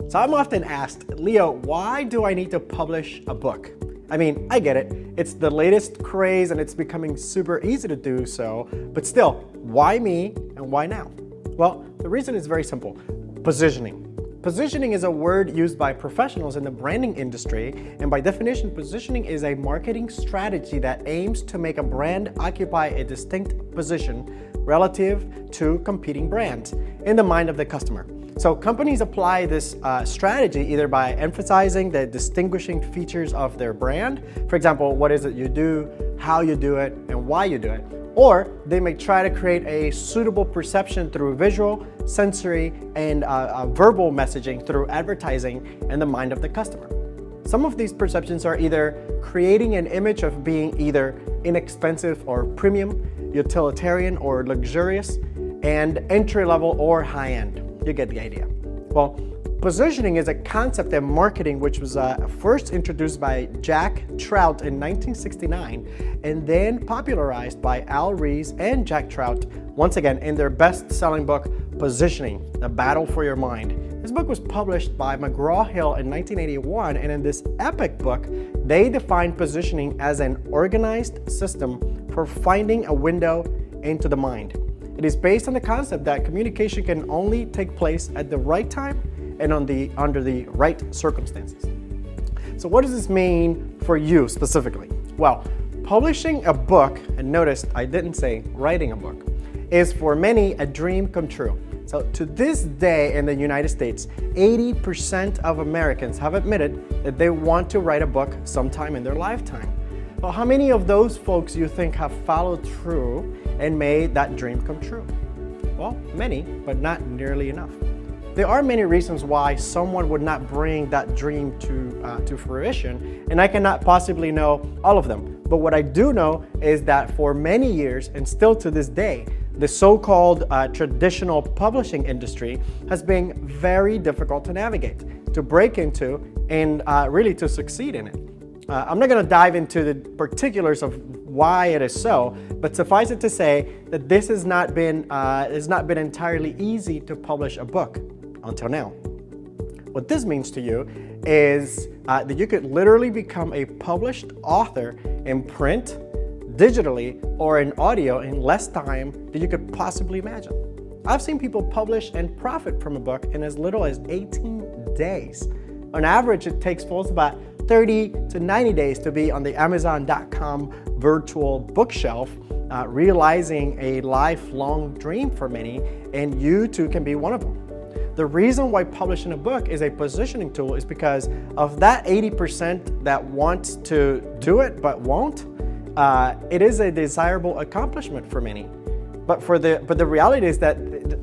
So I'm often asked, Leo, why do I need to publish a book? I mean, I get it. It's the latest craze and it's becoming super easy to do so, but still, why me and why now? Well, the reason is very simple. Positioning. Positioning is a word used by professionals in the branding industry, and by definition, positioning is a marketing strategy that aims to make a brand occupy a distinct position relative to competing brands in the mind of the customer. So companies apply this strategy either by emphasizing the distinguishing features of their brand, for example, what is it you do, how you do it, and why you do it, or they may try to create a suitable perception through visual, sensory, and verbal messaging through advertising in the mind of the customer. Some of these perceptions are either creating an image of being either inexpensive or premium, utilitarian or luxurious, and entry-level or high-end. You get the idea. Well, positioning is a concept in marketing which was first introduced by Jack Trout in 1969 and then popularized by Al Ries and Jack Trout once again in their best-selling book, Positioning: The Battle for Your Mind. This book was published by McGraw-Hill in 1981, and in this epic book, they defined positioning as an organized system for finding a window into the mind. It is based on the concept that communication can only take place at the right time and under the right circumstances. So what does this mean for you specifically? Well, publishing a book, and notice I didn't say writing a book, is for many a dream come true. So to this day in the United States, 80% of Americans have admitted that they want to write a book sometime in their lifetime. Well, how many of those folks you think have followed through and made that dream come true? Well, many, but not nearly enough. There are many reasons why someone would not bring that dream to fruition, and I cannot possibly know all of them. But what I do know is that for many years, and still to this day, the so-called traditional publishing industry has been very difficult to navigate, to break into, and really to succeed in it. I'm not going to dive into the particulars of why it is so, but suffice it to say that this has not been entirely easy to publish a book until now. What this means to you is that you could literally become a published author in print, digitally, or in audio in less time than you could possibly imagine. I've seen people publish and profit from a book in as little as 18 days. On average, it takes folks about 30 to 90 days to be on the Amazon.com virtual bookshelf, realizing a lifelong dream for many, and you too can be one of them. The reason why publishing a book is a positioning tool is because of that 80% that wants to do it but won't. It is a desirable accomplishment for many, but the reality is that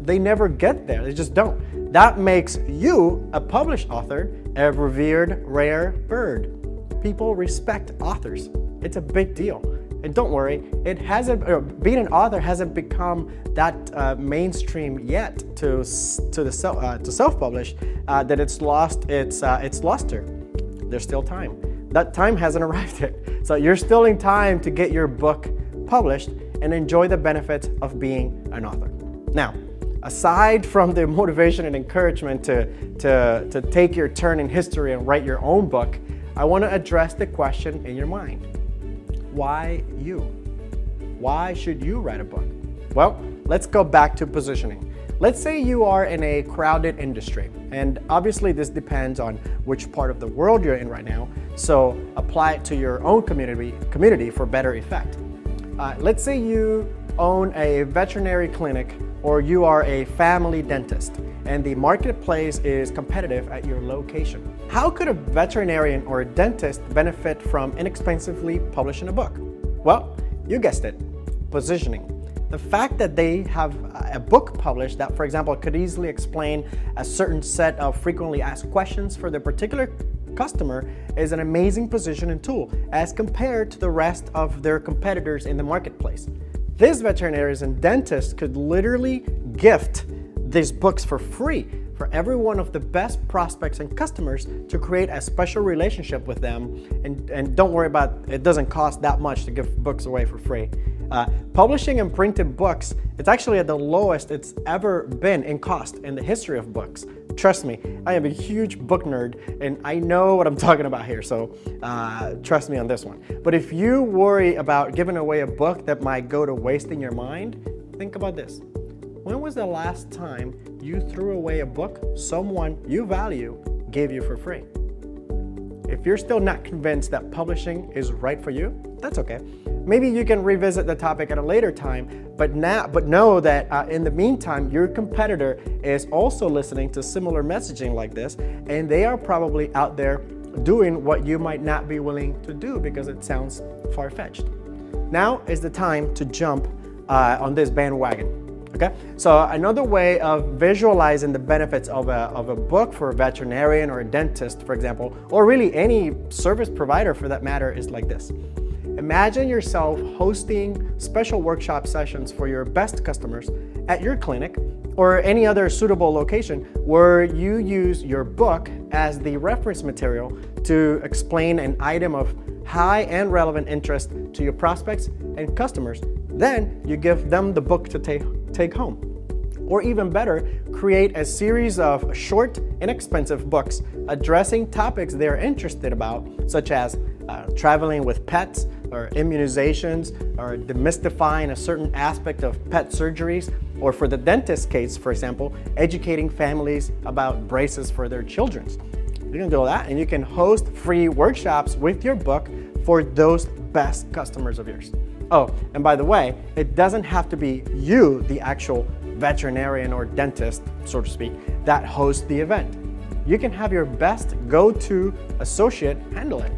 they never get there. They just don't. That makes you, a published author, a revered rare bird. People respect authors. It's a big deal. And don't worry, being an author hasn't become that mainstream yet to self-publish that it's lost its luster. There's still time. That time hasn't arrived yet. So you're still in time to get your book published and enjoy the benefits of being an author. Now, aside from the motivation and encouragement to take your turn in history and write your own book, I want to address the question in your mind. Why you? Why should you write a book? Well, let's go back to positioning. Let's say you are in a crowded industry, and obviously this depends on which part of the world you're in right now, so apply it to your own community for better effect. Let's say you own a veterinary clinic or you are a family dentist and the marketplace is competitive at your location. How could a veterinarian or a dentist benefit from inexpensively publishing a book? Well, you guessed it, positioning. The fact that they have a book published that, for example, could easily explain a certain set of frequently asked questions for the particular customer is an amazing positioning tool as compared to the rest of their competitors in the marketplace. These veterinarians and dentists could literally gift these books for free for every one of the best prospects and customers to create a special relationship with them. And don't worry about it, doesn't cost that much to give books away for free. Publishing and printed books, it's actually at the lowest it's ever been in cost in the history of books. Trust me, I am a huge book nerd and I know what I'm talking about here, so trust me on this one. But if you worry about giving away a book that might go to wasting your mind, think about this. When was the last time you threw away a book someone you value gave you for free? If you're still not convinced that publishing is right for you, that's okay. Maybe you can revisit the topic at a later time, but know that in the meantime, your competitor is also listening to similar messaging like this, and they are probably out there doing what you might not be willing to do because it sounds far-fetched. Now is the time to jump on this bandwagon. Okay, so another way of visualizing the benefits of a book for a veterinarian or a dentist, for example, or really any service provider for that matter, is like this. Imagine yourself hosting special workshop sessions for your best customers at your clinic or any other suitable location where you use your book as the reference material to explain an item of high and relevant interest to your prospects and customers. Then you give them the book to take home. Or even better, create a series of short, inexpensive books addressing topics they're interested about, such as traveling with pets, or immunizations, or demystifying a certain aspect of pet surgeries, or for the dentist case, for example, educating families about braces for their children. You can do that, and you can host free workshops with your book for those best customers of yours. Oh, and by the way, it doesn't have to be you, the actual veterinarian or dentist, so to speak, that hosts the event. You can have your best go-to associate handle it.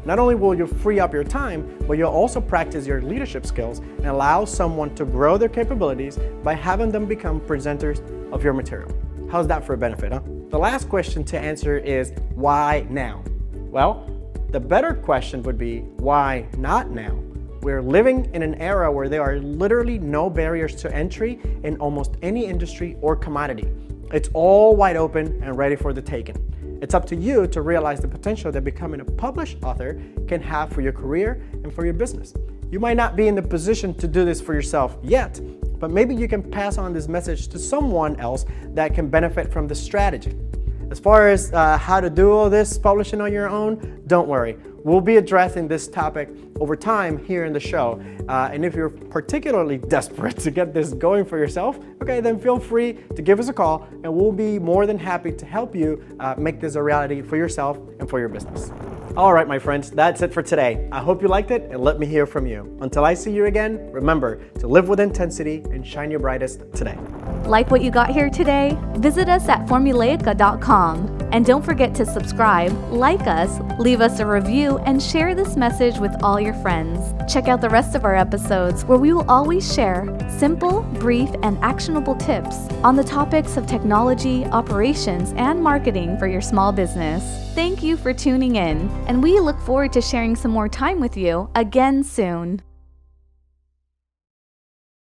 Not only will you free up your time, but you'll also practice your leadership skills and allow someone to grow their capabilities by having them become presenters of your material. How's that for a benefit, huh? The last question to answer is, why now? Well, the better question would be, why not now? We're living in an era where there are literally no barriers to entry in almost any industry or commodity. It's all wide open and ready for the taking. It's up to you to realize the potential that becoming a published author can have for your career and for your business. You might not be in the position to do this for yourself yet, but maybe you can pass on this message to someone else that can benefit from this strategy. As far as how to do all this publishing on your own, don't worry. We'll be addressing this topic over time here in the show. And if you're particularly desperate to get this going for yourself, okay, then feel free to give us a call and we'll be more than happy to help you make this a reality for yourself and for your business. All right, my friends, that's it for today. I hope you liked it and let me hear from you. Until I see you again, remember to live with intensity and shine your brightest today. Like what you got here today? Visit us at Formulaica.com. And don't forget to subscribe, like us, leave us a review, and share this message with all your friends. Check out the rest of our episodes where we will always share simple, brief, and actionable tips on the topics of technology, operations, and marketing for your small business. Thank you for tuning in, and we look forward to sharing some more time with you again soon.